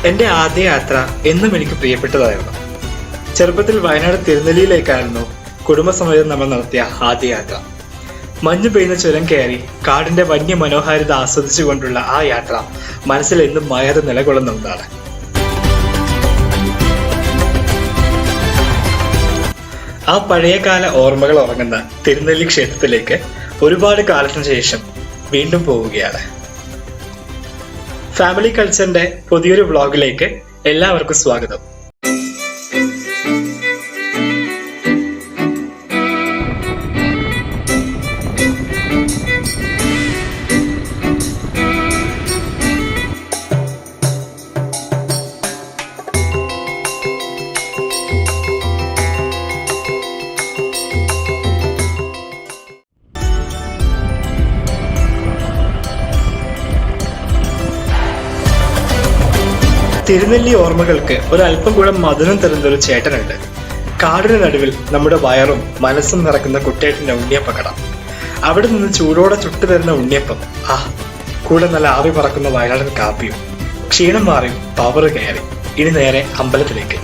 എൻ്റെ ആദ്യ യാത്ര എന്നും എനിക്ക് പ്രിയപ്പെട്ടതായിരുന്നു. ചെറുപ്പത്തിൽ വയനാട് തിരുനെല്ലിയിലേക്കായിരുന്നു കുടുംബസമേതം നമ്മൾ നടത്തിയ ആദ്യ യാത്ര. മഞ്ഞു പെയ്യുന്ന ചുരം കയറി കാടിന്റെ വന്യ മനോഹാരിത ആസ്വദിച്ചുകൊണ്ടുള്ള ആ യാത്ര മനസ്സിൽ എന്നും മായാതെ നിലകൊള്ളുന്ന ഒന്നാണ്. ആ പഴയകാല ഓർമ്മകൾ ഉറങ്ങുന്ന തിരുനെല്ലി ക്ഷേത്രത്തിലേക്ക് ഒരുപാട് കാലത്തിന് ശേഷം വീണ്ടും പോവുകയാണ്. ഫാമിലി കൾച്ചറിന്റെ പുതിയൊരു വ്ളോഗിലേക്ക് എല്ലാവർക്കും സ്വാഗതം. തിരുനെല്ലി ഓർമ്മകൾക്ക് ഒരല്പം കൂടെ മധുരം തരുന്ന ഒരു ചേട്ടനുണ്ട്. കാടിന് നടുവിൽ നമ്മുടെ വയറും മനസ്സും നിറക്കുന്ന കുട്ടേട്ടന്റെ ഉണ്ണിയപ്പക്കട. അവിടെ നിന്ന് ചൂടോടെ ചുട്ടു തരുന്ന ഉണ്ണിയപ്പം, കൂടെ നല്ല ആവി പറക്കുന്ന വയനാടൻ കാപ്പിയും. ക്ഷീണം മാറി, പവർ കയറി, ഇനി നേരെ അമ്പലത്തിലേക്ക്.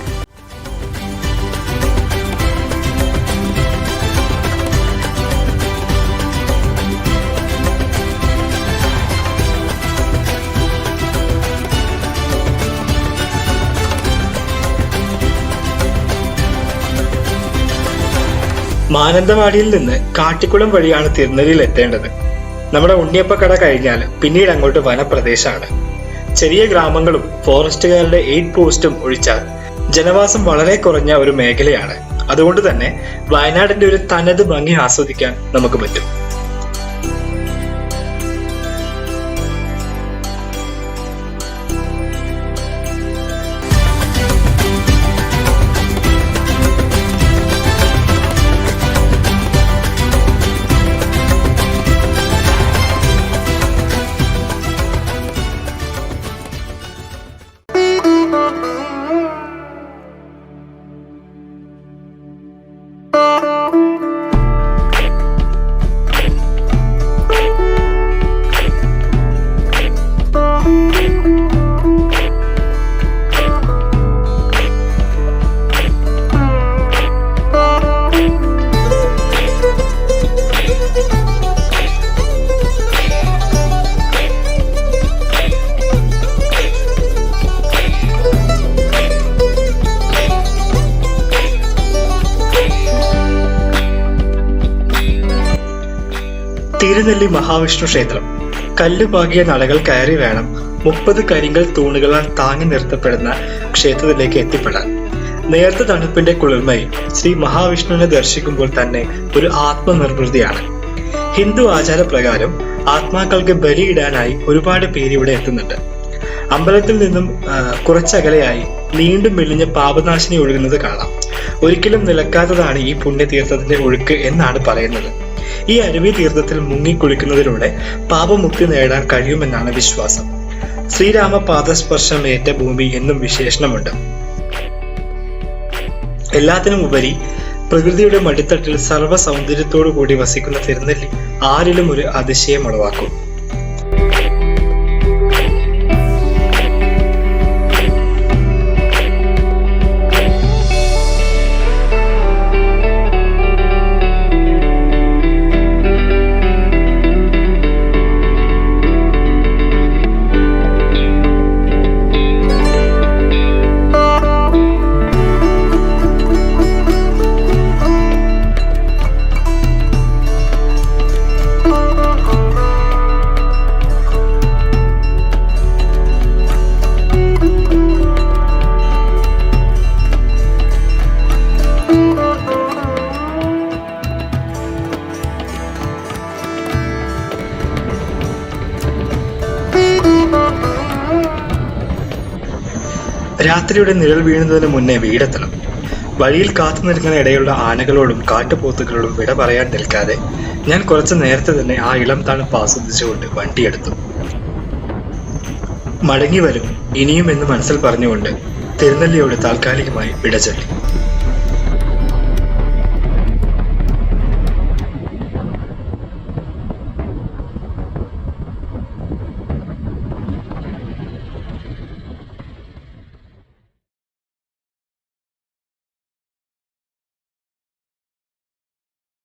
മാനന്തവാടിയിൽ നിന്ന് കാട്ടിക്കുളം വഴിയാണ് തിരുനെല്ലിയിൽ എത്തേണ്ടത്. നമ്മുടെ ഉണ്ണിയപ്പക്കട കഴിഞ്ഞാൽ പിന്നീട് അങ്ങോട്ട് വനപ്രദേശമാണ്. ചെറിയ ഗ്രാമങ്ങളും ഫോറസ്റ്റുകാരുടെ എയ്ഡ് പോസ്റ്റും ഒഴിച്ചാൽ ജനവാസം വളരെ കുറഞ്ഞ ഒരു മേഖലയാണ്. അതുകൊണ്ട് തന്നെ വയനാടിന്റെ ഒരു തനത് ഭംഗി ആസ്വദിക്കാൻ നമുക്ക് പറ്റും. തിരുനെല്ലി മഹാവിഷ്ണു ക്ഷേത്രം. കല്ലുപാകിയ നടകൾ കയറി വേണം 30 കരിങ്കൽ തൂണുകളാൽ താങ്ങി നിർത്തപ്പെടുന്ന ക്ഷേത്രത്തിലേക്ക് എത്തിപ്പെടാൻ. നേർത്ത തണുപ്പിന്റെ കുളിർമയിൽ ശ്രീ മഹാവിഷ്ണുവിനെ ദർശിക്കുമ്പോൾ തന്നെ ഒരു ആത്മനിർവൃതിയാണ്. ഹിന്ദു ആചാരപ്രകാരം ആത്മാക്കൾക്ക് ബലിയിടാനായി ഒരുപാട് പേര് ഇവിടെ എത്തുന്നുണ്ട്. അമ്പലത്തിൽ നിന്നും കുറച്ചകലെയായി വീണ്ടും മെലിഞ്ഞ പാപനാശിനി ഒഴുകുന്നത് കാണാം. ഒരിക്കലും നിലക്കാത്തതാണ് ഈ പുണ്യതീർത്ഥത്തിന്റെ ഒഴുക്ക് എന്നാണ് പറയുന്നത്. ഈ അരുവി തീർത്ഥത്തിൽ മുങ്ങിക്കുളിക്കുന്നതിലൂടെ പാപമുക്തി നേടാൻ കഴിയുമെന്നാണ് വിശ്വാസം. ശ്രീരാമ പാദസ്പർശമേറ്റ ഭൂമി എന്നും വിശേഷണമുണ്ട്. എല്ലാത്തിനും ഉപരി പ്രകൃതിയുടെ മടിത്തട്ടിൽ സർവ്വ സൗന്ദര്യത്തോടു കൂടി വസിക്കുന്ന തിരുനെല്ലി ആരിലും ഒരു അതിശയം ഉളവാക്കും. രാത്രിയുടെ നിഴൽ വീഴുന്നതിന് മുന്നേ വീടെത്തണം. വഴിയിൽ കാത്തു നിൽക്കുന്ന ഇടയുള്ള ആനകളോടും കാട്ടുപോത്തുകളോടും വിട പറയാൻ നിൽക്കാതെ ഞാൻ കുറച്ച് നേരത്തെ തന്നെ ആ ഇളം തണുപ്പ് ആസ്വദിച്ചുകൊണ്ട് വണ്ടിയെടുത്തു. മടങ്ങി വരും ഇനിയും എന്ന് മനസ്സിൽ പറഞ്ഞുകൊണ്ട് തിരുനെല്ലിയോട് താൽക്കാലികമായി വിട ചൊല്ലി.